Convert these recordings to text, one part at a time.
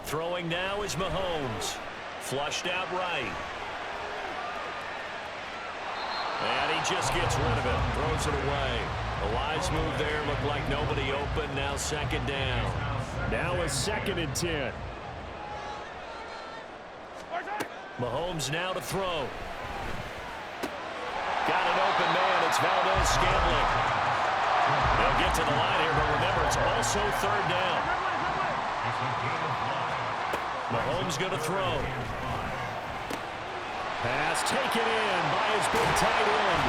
Throwing now is Mahomes. Flushed out right. And he just gets rid of it. Throws it away. A wise move there. Looked like nobody open. Now second down. Now a 2nd and 10. Mahomes now to throw. Got an open man. It's Valdez-Scantling. They'll get to the line here, but remember, it's also 3rd down. Mahomes going to throw. Pass taken in by his big tight end.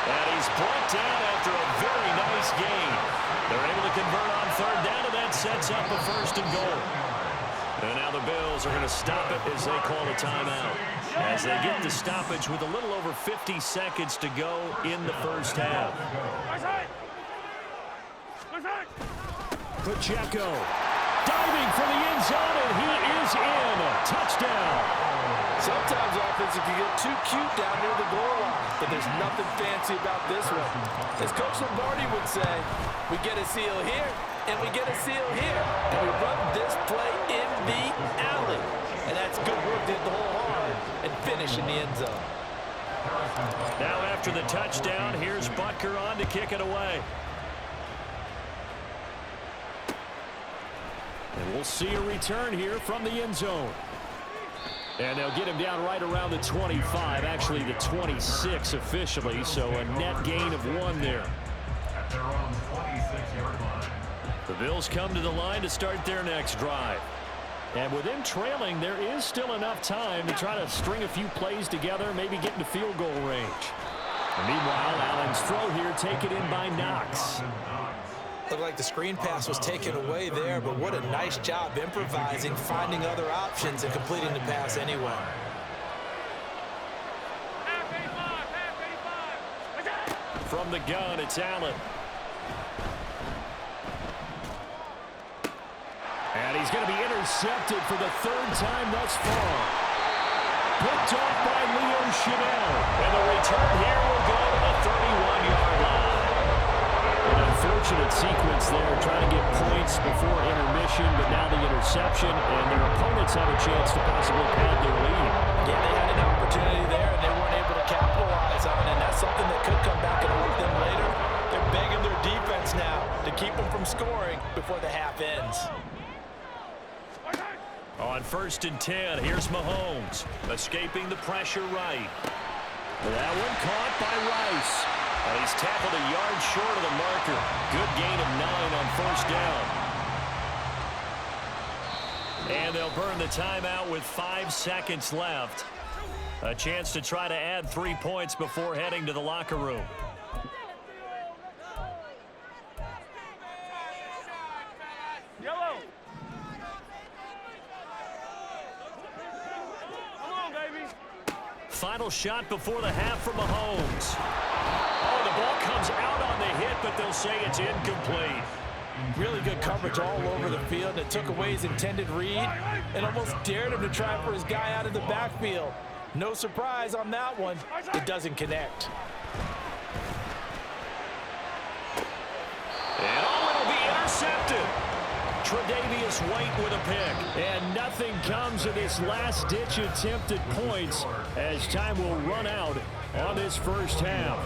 And he's brought down after a very nice gain. They're able to convert on 3rd down, and that sets up a 1st and goal. And now the Bills are going to stop it as they call a timeout. As they get the stoppage with a little over 50 seconds to go in the first half. Pacheco diving for the end zone, and he is in. Touchdown. Sometimes offense can get too cute down near the goal line, but there's nothing fancy about this one. As Coach Lombardi would say, we get a seal here, and we get a seal here, and we run this play in the alley. And that's good work to hit the hole hard and finish in the end zone. Now after the touchdown, here's Butker on to kick it away. And we'll see a return here from the end zone. And they'll get him down right around the 25, actually the 26 officially, so a net gain of 1 there. At their own 26-yard line. The Bills come to the line to start their next drive. And with them trailing, there is still enough time to try to string a few plays together, maybe get into field goal range. And meanwhile, Allen's throw here taken in by Knox. Looked like the screen pass was taken away there, but what a nice job improvising, finding other options, and completing the pass anyway. From the gun, it's Allen. And he's going to be intercepted for the 3rd time thus far. Picked off by Leo Chanel. And the return here will go to the 31-yard line. An unfortunate sequence there, trying to get points before intermission, but now the interception, and their opponents have a chance to possibly pad their lead. Yeah, they had an opportunity there, and they weren't able to capitalize on it, and that's something that could come back and hurt them later. They're begging their defense now to keep them from scoring before the half ends. On 1st and 10, here's Mahomes, escaping the pressure right. That one caught by Rice. And he's tackled a yard short of the marker. Good gain of 9 on 1st down. And they'll burn the timeout with 5 seconds left. A chance to try to add 3 points before heading to the locker room. Yellow. Come on, baby. Final shot before the half from Mahomes. Oh, the ball comes out on the hit, but they'll say it's incomplete. Really good coverage all over the field. It took away his intended read and almost dared him to try for his guy out of the backfield. No surprise on that one. It doesn't connect. And it'll be intercepted. Tre'Davious White with a pick. And nothing comes of this last-ditch attempt at points as time will run out on this first half.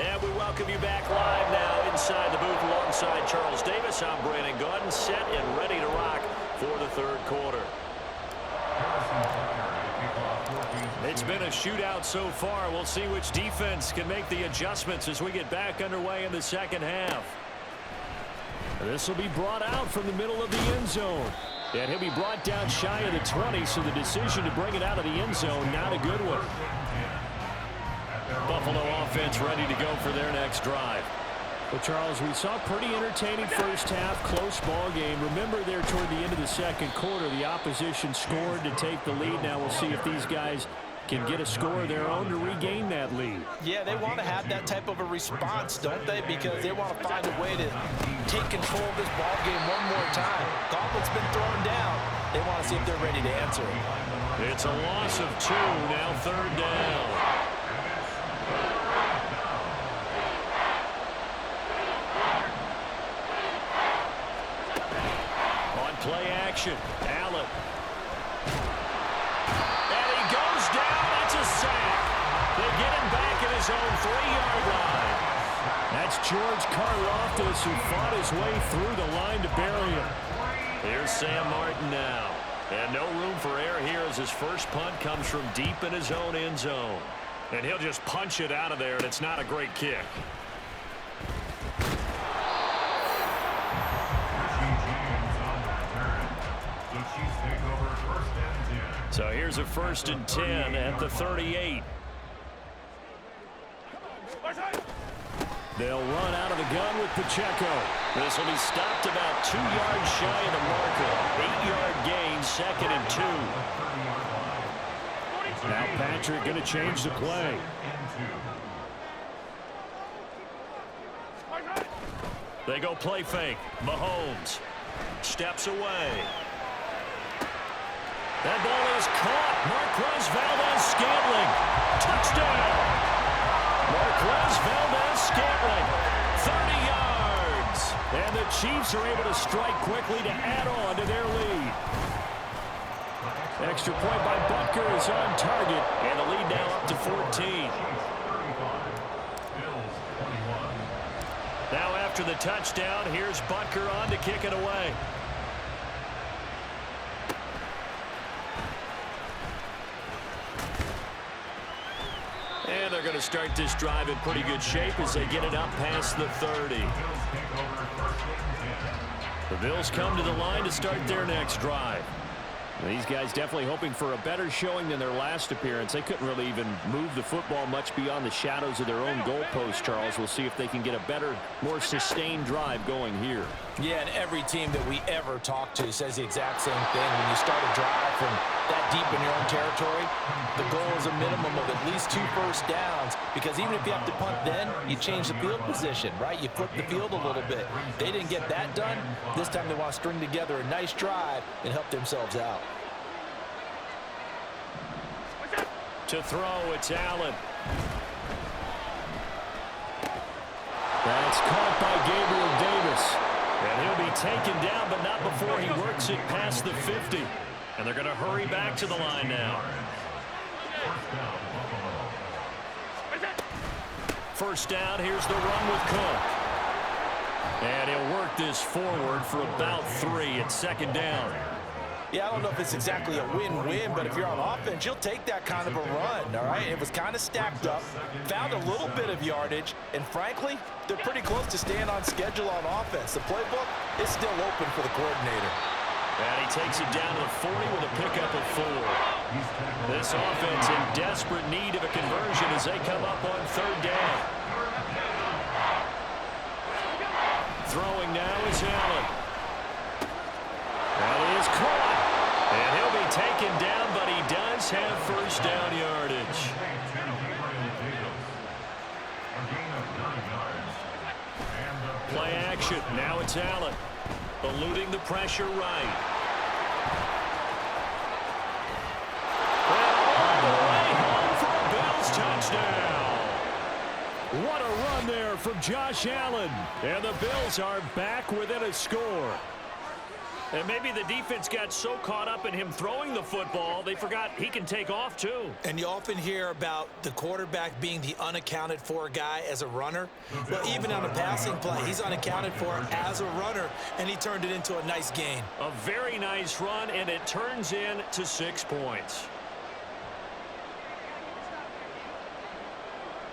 And we welcome you back live now inside the booth alongside Charles Davis. I'm Brandon Gaudin, set and ready to rock for the 3rd quarter. It's been a shootout so far. We'll see which defense can make the adjustments as we get back underway in the 2nd half. This will be brought out from the middle of the end zone. And he'll be brought down shy of the 20, so the decision to bring it out of the end zone, not a good one. Buffalo offense ready to go for their next drive. Well, Charles, we saw a pretty entertaining first half, close ball game. Remember there toward the end of the 2nd quarter, the opposition scored to take the lead. Now we'll see if these guys can get a score of their own to regain that lead. Yeah, they want to have that type of a response, don't they? Because they want to find a way to take control of this ball game one more time. Gauntlet's been thrown down. They want to see if they're ready to answer it. It's a loss of 2, now 3rd down. action. Allen. And he goes down. That's a sack. They get him back at his own 3-yard line. That's George Karlaftis, who fought his way through the line to bury him. Here's Sam Martin now. And no room for error here as his first punt comes from deep in his own end zone. And he'll just punch it out of there, and it's not a great kick. So here's a 1st and 10 at the 38. They'll run out of the gun with Pacheco. This will be stopped about 2 yards shy of the marker. 8-yard gain, 2nd and 2. Now Patrick going to change the play. They go play fake. Mahomes steps away. That ball is caught. Marquez Valdes-Scantling. Touchdown. Marquez Valdes-Scantling. 30 yards. And the Chiefs are able to strike quickly to add on to their lead. Extra point by Butker is on target. And the lead now up to 14. Now after the touchdown, here's Butker on to kick it away. And they're going to start this drive in pretty good shape as they get it up past the 30. The Bills come to the line to start their next drive. These guys definitely hoping for a better showing than their last appearance. They couldn't really even move the football much beyond the shadows of their own goalpost, Charles. We'll see if they can get a better, more sustained drive going here. Yeah, and every team that we ever talk to says the exact same thing. When you start a drive from that deep in your own territory, the goal is a minimum of at least 2 first downs, because even if you have to punt then, you change the field position, right? You flip the field a little bit. They didn't get that done. This time they want to string together a nice drive and help themselves out. To throw, it's Allen. That's caught by Gabriel Davis. And he'll be taken down, but not before he works it past the 50. And they're going to hurry back to the line now. First down, here's the run with Cook. And he'll work this forward for about 3 at 2nd down. Yeah, I don't know if it's exactly a win-win, but if you're on offense, you'll take that kind of a run, all right? It was kind of stacked up, found a little bit of yardage, and frankly, they're pretty close to staying on schedule on offense. The playbook is still open for the coordinator. And he takes it down to the 40 with a pickup of 4. This offense in desperate need of a conversion as they come up on 3rd down. Throwing now is Allen. That is caught. And he'll be taken down, but he does have first down yardage. Play action. Now it's Allen. Eluding the pressure right. And all the way home for a Bills touchdown. What a run there from Josh Allen. And the Bills are back within a score. And maybe the defense got so caught up in him throwing the football, they forgot he can take off too. And you often hear about the quarterback being the unaccounted for guy as a runner. Well, even on a passing play, he's unaccounted for as a runner, and he turned it into a nice gain. A very nice run, and it turns into 6 points.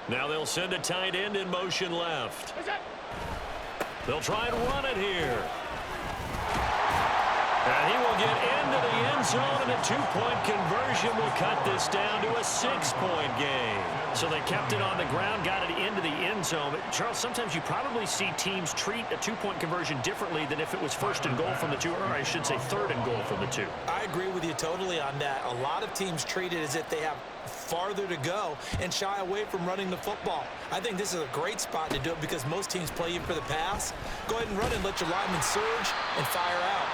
Now they'll send a tight end in motion left. They'll try and run it here. And he will get into the end zone, and a 2-point conversion will cut this down to a 6-point game. So they kept it on the ground, got it into the end zone. But Charles, sometimes you probably see teams treat a 2-point conversion differently than if it was 1st and goal from the 2, or I should say 3rd and goal from the 2. I agree with you totally on that. A lot of teams treat it as if they have farther to go and shy away from running the football. I think this is a great spot to do it because most teams play you for the pass. Go ahead and run and let your linemen surge and fire out.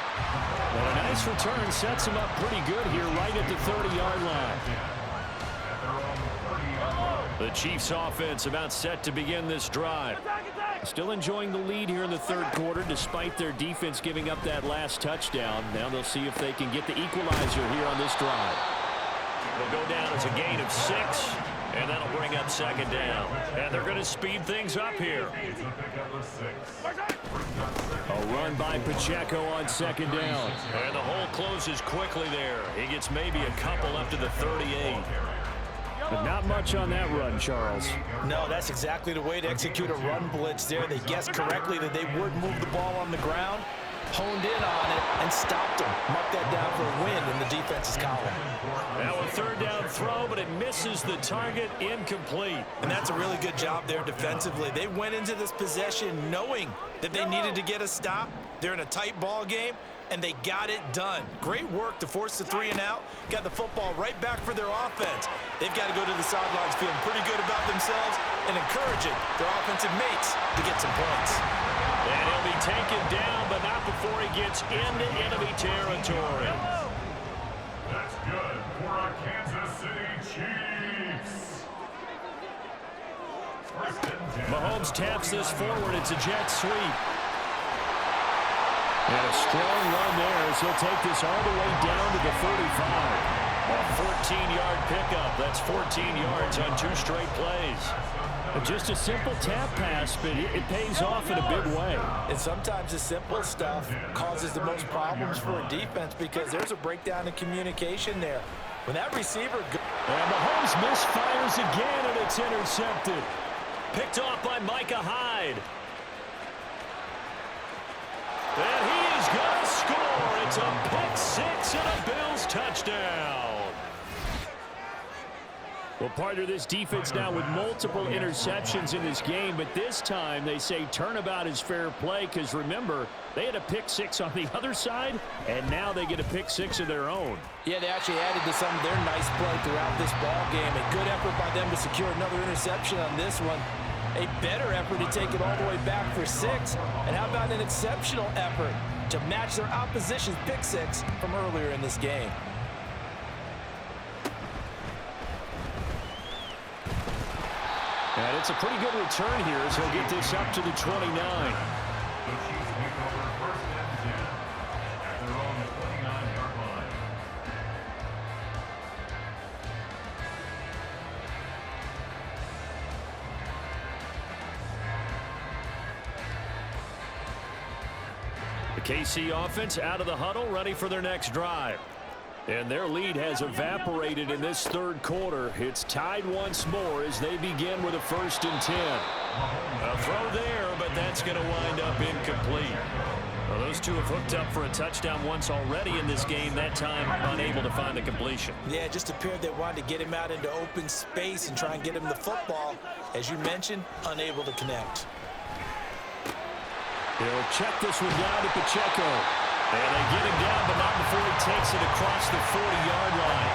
Well, a nice return sets him up pretty good here right at the 30-yard line. The Chiefs offense about set to begin this drive. Still enjoying the lead here in the third quarter despite their defense giving up that last touchdown. Now they'll see if they can get the equalizer here on this drive. Will go down as a gain of 6, and that'll bring up second down. And they're going to speed things up here. A run by Pacheco on second down. And the hole closes quickly there. He gets maybe a couple up to the 38. But not much on that run, Charles. No, that's exactly the way to execute a run blitz there. They guessed correctly that they would move the ball on the ground, honed in on it, and stopped them. Marked that down for a win in the defense's column. Now a third down throw, but it misses the target, incomplete. And that's a really good job there defensively. They went into this possession knowing that they needed to get a stop. They're in a tight ball game, and they got it done. Great work to force the 3 and out. Got the football right back for their offense. They've got to go to the sidelines feeling pretty good about themselves and encouraging their offensive mates to get some points. And he'll be taken down, but not before he gets into enemy territory. That's good for our Kansas City Chiefs. First and 10. Mahomes taps this forward. It's a jet sweep. And a strong run there as he'll take this all the way down to the 35. A 14-yard pickup. That's 14 yards on 2 straight plays. Just a simple tap pass, but it pays off in a big way. And sometimes the simple stuff causes the most problems for a defense because there's a breakdown in communication there. When that receiver... And Mahomes misfires again, and it's intercepted. Picked off by Micah Hyde. And he is going to score. It's a pick 6 and a Bills touchdown. Well, part of this defense now with multiple interceptions in this game, but this time they say turnabout is fair play because, remember, they had a pick 6 on the other side, and now they get a pick 6 of their own. Yeah, they actually added to some of their nice play throughout this ball game. A good effort by them to secure another interception on this one. A better effort to take it all the way back for 6. And how about an exceptional effort to match their opposition's pick 6 from earlier in this game? And it's a pretty good return here as he'll get this up to the 29. The Chiefs take over first and 10 at their own 29-yard line. The KC offense out of the huddle, ready for their next drive. And their lead has evaporated in this third quarter. It's tied once more as they begin with a 1st and 10. A throw there, but that's going to wind up incomplete. Well, those two have hooked up for a touchdown once already in this game, that time unable to find the completion. Yeah, it just appeared they wanted to get him out into open space and try and get him the football. As you mentioned, unable to connect. They'll check this one down to Pacheco. And they get him down, but not before he takes it across the 40-yard line.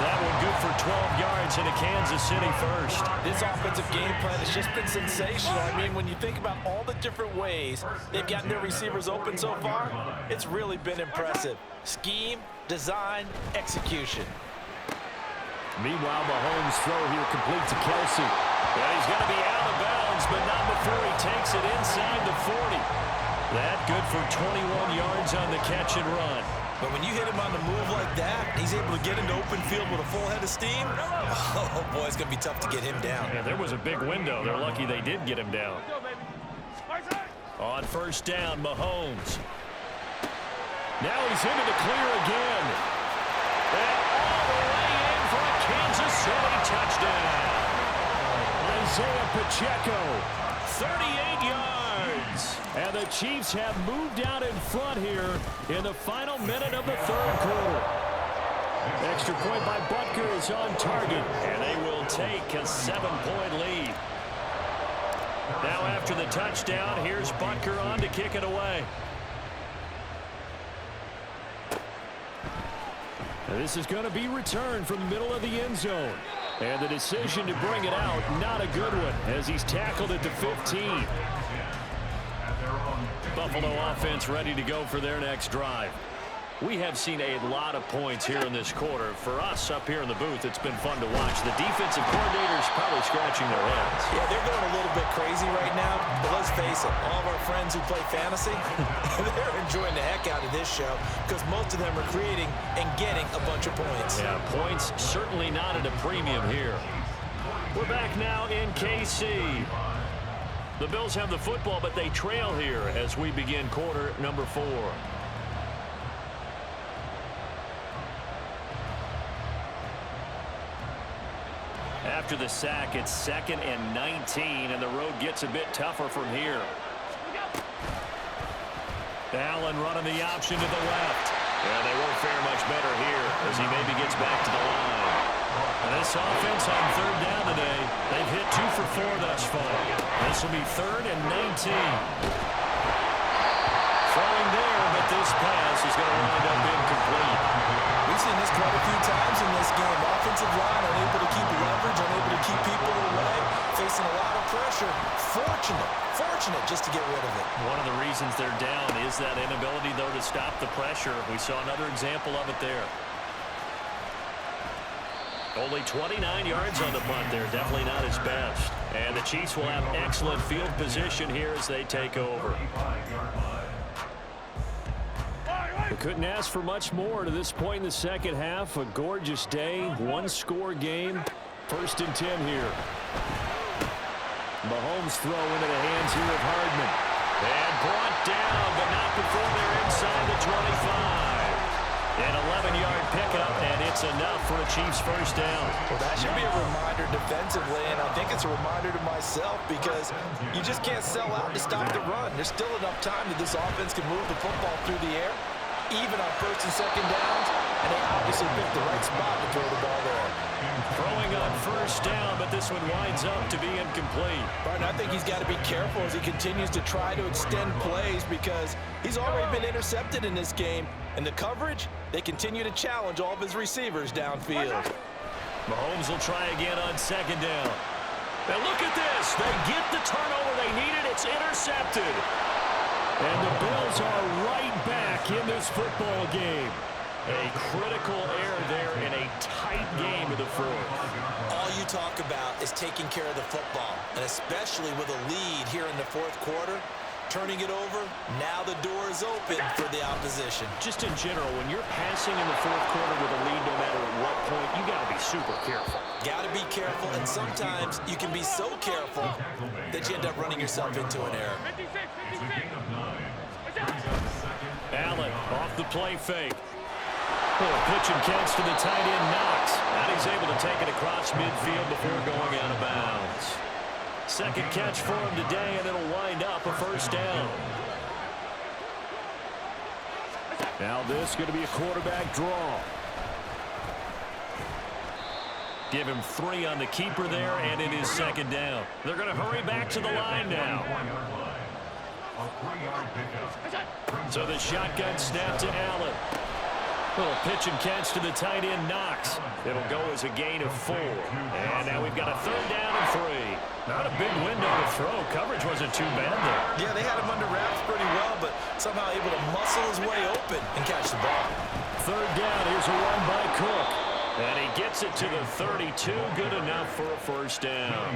That one good for 12 yards into Kansas City first. This offensive game plan has just been sensational. I mean, when you think about all the different ways they've gotten their receivers open so far, it's really been impressive. Scheme, design, execution. Meanwhile, Mahomes' throw here complete to Kelsey. Well, he's going to be out of bounds, but not before he takes it inside the 40. That good for 21 yards on the catch and run. But when you hit him on the move like that, he's able to get into open field with a full head of steam. Oh, boy, it's going to be tough to get him down. Yeah, there was a big window. They're lucky they did get him down. On first down, Mahomes. Now he's into the clear again. And all the way in for a Kansas City touchdown. Isaiah Pacheco. 38 yards. And the Chiefs have moved out in front here in the final minute of the third quarter. Extra point by Butker is on target. And they will take a 7-point lead. Now after the touchdown, here's Butker on to kick it away. This is going to be returned from the middle of the end zone. And the decision to bring it out, not a good one, as he's tackled at the 15. Buffalo offense ready to go for their next drive. We have seen a lot of points here in this quarter. For us up here in the booth, it's been fun to watch. The defensive coordinators probably scratching their heads. Yeah, they're going a little bit crazy right now. But let's face it, all of our friends who play fantasy, they're enjoying the heck out of this show because most of them are creating and getting a bunch of points. Yeah, points certainly not at a premium here. We're back now in KC. The Bills have the football, but they trail here as we begin quarter number 4. After the sack, it's 2nd and 19, and the road gets a bit tougher from here. Allen running the option to the left. Yeah, they won't fare much better here as he maybe gets back to the line. And this offense on 3rd down today, they've hit 2 for 4 thus far. This will be 3rd and 19. Throwing there, but this pass is going to wind up incomplete. We've seen this quite a few times in this game. Offensive line unable to keep leverage, unable to keep people away, facing a lot of pressure. Fortunate just to get rid of it. One of the reasons they're down is that inability, though, to stop the pressure. We saw another example of it there. Only 29 yards on the punt there. Definitely not his best. And the Chiefs will have excellent field position here as they take over. We couldn't ask for much more to this point in the second half. A gorgeous day, 1-score game. 1st and 10 here. Mahomes throw into the hands here of Hardman. And brought down, but not before they're inside the 25. An 11-yard pickup, and it's enough for a Chiefs 1st down. Well, that should be a reminder defensively, and I think it's a reminder to myself because you just can't sell out to stop the run. There's still enough time that this offense can move the football through the air, even on 1st and 2nd downs, and they obviously picked the right spot to throw the ball there. Throwing on 1st down, but this one winds up to be incomplete. Barton, I think he's got to be careful as he continues to try to extend plays because he's already been intercepted in this game. And the coverage, they continue to challenge all of his receivers downfield. Mahomes will try again on 2nd down. Now look at this. They get the turnover they needed. It's intercepted. And the Bills are right back in this football game. A critical error there in a tight game of the 4th. All you talk about is taking care of the football, and especially with a lead here in the 4th quarter, turning it over, now the door is open for the opposition. Just in general, when you're passing in the 4th quarter with a lead, no matter at what point, you got to be super careful. Got to be careful, and sometimes you can be so careful that you end up running yourself into an error. Allen off the play fake. Pitch and catch to the tight end, Knox. And he's able to take it across midfield before going out of bounds. 2nd catch for him today, and it'll wind up a 1st down. Now this is going to be a quarterback draw. Give him 3 on the keeper there, and it is 2nd down. They're going to hurry back to the line now. So the shotgun snap to Allen. Little pitch and catch to the tight end, Knox. It'll go as a gain of 4. And now we've got a 3rd down and 3. Not a big window to throw. Coverage wasn't too bad there. Yeah, they had him under wraps pretty well, but somehow able to muscle his way open and catch the ball. 3rd down. Here's a run by Cook. And he gets it to the 32. Good enough for a 1st down.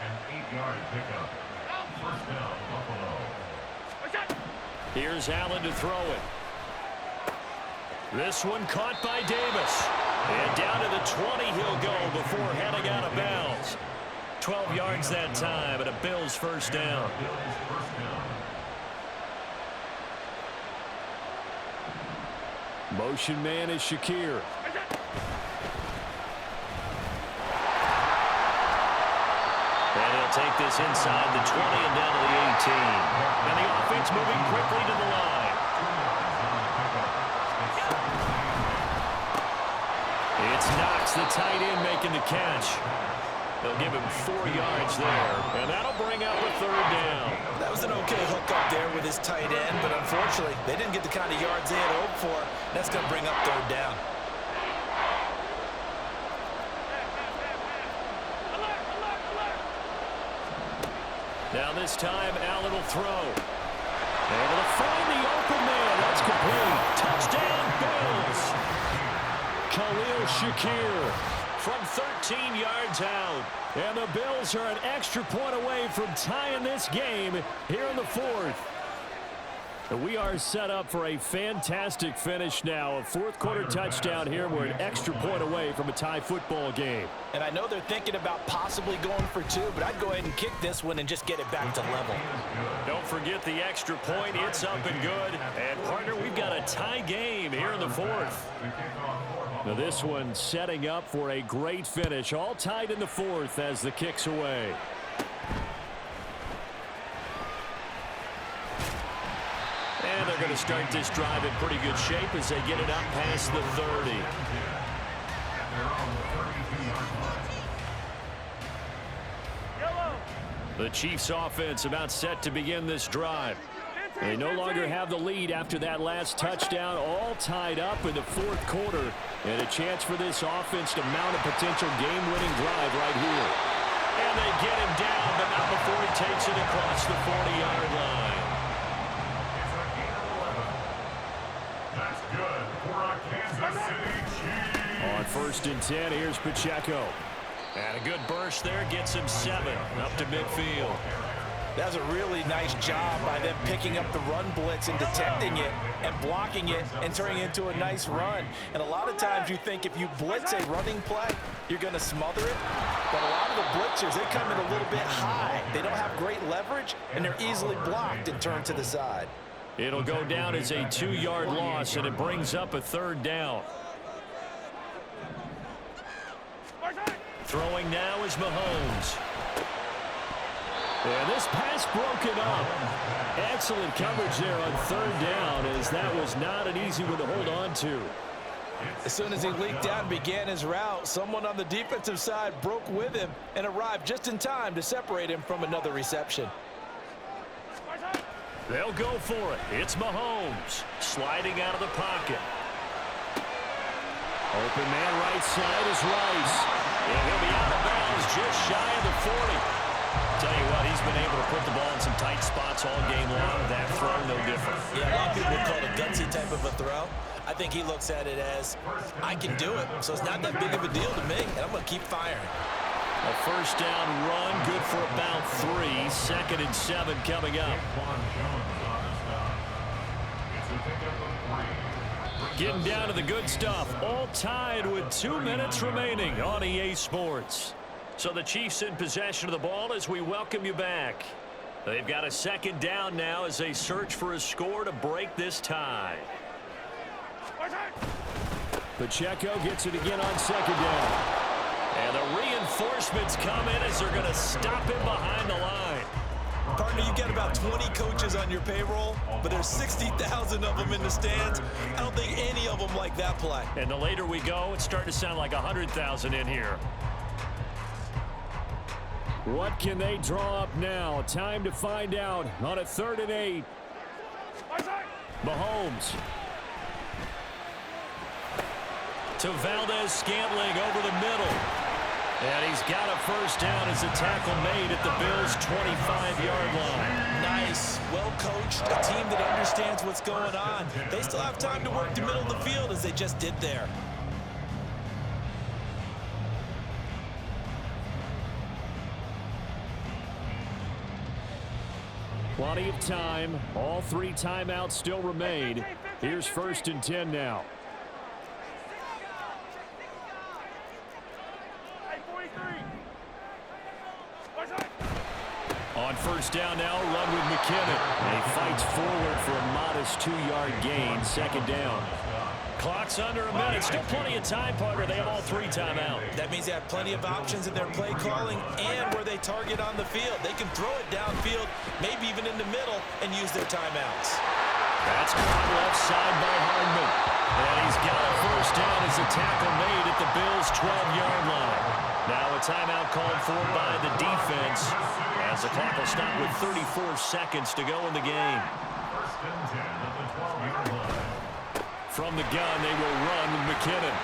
An 8-yard pickup. 1st down, Buffalo. Here's Allen to throw it. This one caught by Davis. And down to the 20 he'll go before heading out of bounds. 12 yards that time, and a Bills 1st down. Motion man is Shakir. And he'll take this inside the 20 and down to the 18. And the offense moving quickly to the line. It's Knox, the tight end, making the catch. They'll give him 4 yards there, and that'll bring up a 3rd down. That was an okay hook up there with his tight end, but unfortunately, they didn't get the kind of yards they had hoped for. That's going to bring up 3rd down. Now this time, Allen will throw. Able to find the open man. That's complete. Touchdown, Bills. Khalil Shakir from 13 yards out. And the Bills are an extra point away from tying this game here in the fourth. We are set up for a fantastic finish now. A fourth-quarter touchdown here. We're an extra point away from a tie football game. And I know they're thinking about possibly going for two, but I'd go ahead and kick this one and just get it back to level. Don't forget the extra point. It's up and good. And, partner, we've got a tie game here in the fourth. Now this one setting up for a great finish. All tied in the fourth as the kick's away. And they're going to start this drive in pretty good shape as they get it up past the 30. The Chiefs offense about set to begin this drive. They no longer have the lead after that last touchdown, all tied up in the fourth quarter. And a chance for this offense to mount a potential game-winning drive right here. And they get him down, but not before he takes it across the 40-yard line. That's good for a Kansas City Chiefs. On 1st and 10, here's Pacheco. And a good burst there gets him 7 up to midfield. That's a really nice job by them picking up the run blitz and detecting it and blocking it and turning it into a nice run. And a lot of times you think if you blitz a running play, you're going to smother it. But a lot of the blitzers, they come in a little bit high. They don't have great leverage, and they're easily blocked and turned to the side. It'll go down as a 2-yard loss, and it brings up a 3rd down. Throwing now is Mahomes. And this pass broken up. Excellent coverage there on 3rd down, as that was not an easy one to hold on to. As soon as he leaked out and began his route, someone on the defensive side broke with him and arrived just in time to separate him from another reception. They'll go for it. It's Mahomes sliding out of the pocket. Open man right side is Rice. And he'll be out of bounds just shy of the 40. Tell you what, he's been able to put the ball in some tight spots all game long. That throw, no different. Yeah, a lot of people would call it a gutsy type of a throw. I think he looks at it as, I can do it, so it's not that big of a deal to me, and I'm going to keep firing. A 1st down run, good for about 3. 2nd and 7 coming up. Getting down to the good stuff. All tied with 2 minutes remaining on EA Sports. So the Chiefs in possession of the ball as we welcome you back. They've got a 2nd down now as they search for a score to break this tie. Pacheco gets it again on 2nd down. And the reinforcements come in as they're going to stop him behind the line. Partner, you get about 20 coaches on your payroll, but there's 60,000 of them in the stands. I don't think any of them like that play. And the later we go, it's starting to sound like 100,000 in here. What can they draw up now? Time to find out on a 3rd and 8. Mahomes. To Valdez-Scantling over the middle. And he's got a 1st down as a tackle made at the Bills' 25-yard line. Nice, well-coached, a team that understands what's going on. They still have time to work the middle of the field as they just did there. Plenty of time. All 3 timeouts still remain. Here's 1st and 10 now. On 1st down now, run with McKinnon. And he fights forward for a modest 2-yard gain. 2nd down. Clock's under a minute. Still plenty of time, partner. They have all 3 timeout. That means they have plenty of options in their play calling and where they target on the field. They can throw it downfield, maybe even in the middle, and use their timeouts. That's caught left side by Hardman. And he's got a 1st down as a tackle made at the Bills' 12-yard line. Now a timeout called for by the defense as the clock will stop with 34 seconds to go in the game. 1st and 10 at the 12-yard line. From the gun, they will run with McKinnon.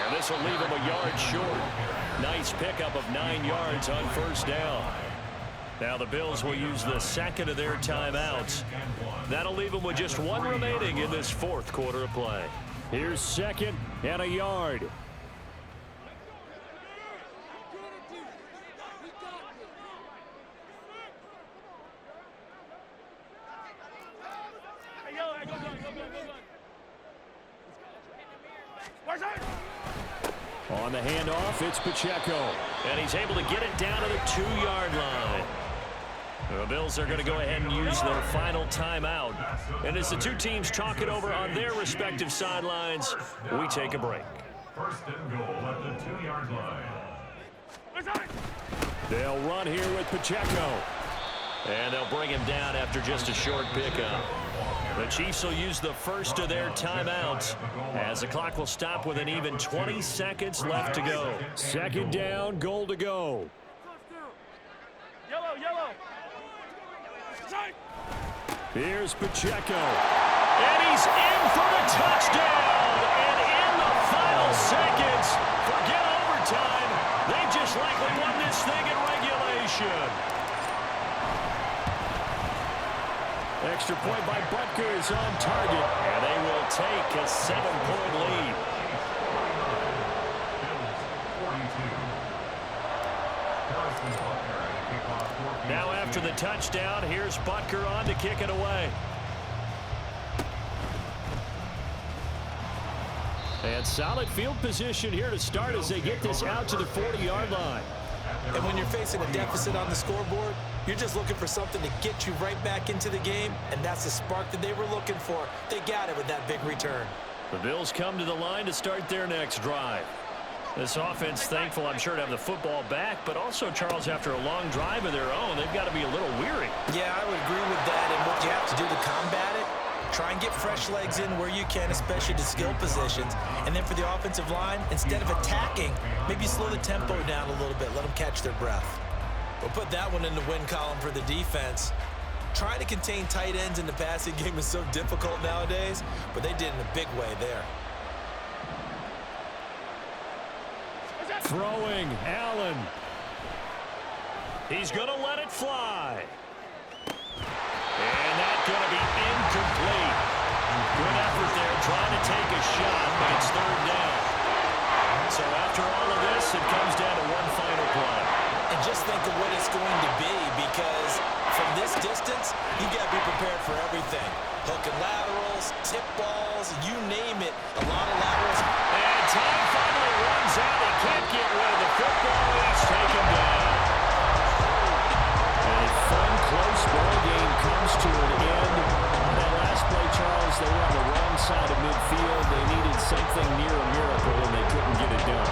And this will leave him a yard short. Nice pickup of 9 yards on 1st down. Now the Bills will use the second of their timeouts. That'll leave them with just one remaining in this fourth quarter of play. Here's second and a yard. On the handoff, it's Pacheco. And he's able to get it down to the 2-yard line. The Bills are going to go ahead and use their final timeout. And as the two teams talk it over on their respective sidelines, we take a break. First and goal at the 2-yard line. They'll run here with Pacheco. And they'll bring him down after just a short pickup. The Chiefs will use the first of their timeouts as the clock will stop with an even 20 seconds left to go. Second down, goal to go. Yellow. Here's Pacheco. And he's in for the touchdown. And in the final seconds, forget overtime. They just likely won this thing in regulation. Extra point by Butker is on target. And they will take a 7-point lead. Now after the touchdown, here's Butker on to kick it away. And solid field position here to start as they get this out to the 40-yard line. And when you're facing a deficit on the scoreboard, you're just looking for something to get you right back into the game, and that's the spark that they were looking for. They got it with that big return. The Bills come to the line to start their next drive. This offense, thankful, I'm sure, to have the football back, but also, Charles, after a long drive of their own, they've got to be a little weary. Yeah, I would agree with that, and what you have to do to combat it, try and get fresh legs in where you can, especially to skill positions. And then for the offensive line, instead of attacking, maybe slow the tempo down a little bit, let them catch their breath. We'll put that one in the win column for the defense. Trying to contain tight ends in the passing game is so difficult nowadays, but they did in a big way there. Throwing, Allen. He's going to let it fly. And that's going to be incomplete. Good effort there trying to take a shot, but it's third down. So after all of this, it comes down to one final play. And just think of what it's going to be, because from this distance, you got to be prepared for everything. Hook and laterals, tip balls, you name it. A lot of laterals. And time finally runs out. He can't get rid of the football. He's taken down. A fun, close ball game comes to an end. On that last play, Charles, they were on the wrong side of midfield. They needed something near a miracle, and they couldn't get it done.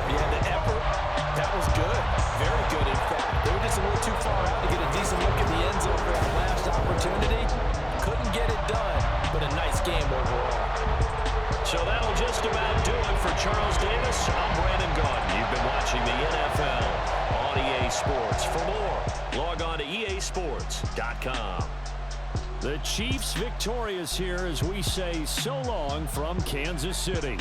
Yeah, the effort, that was good. Very good, in fact. They were just a little too far out to get a decent look in the end zone for that last opportunity. Couldn't get it done, but a nice game overall. So that'll just about do it for Charles Davis. I'm Brandon Gaudin. You've been watching the NFL on EA Sports. For more, log on to easports.com. The Chiefs victorious here as we say so long from Kansas City.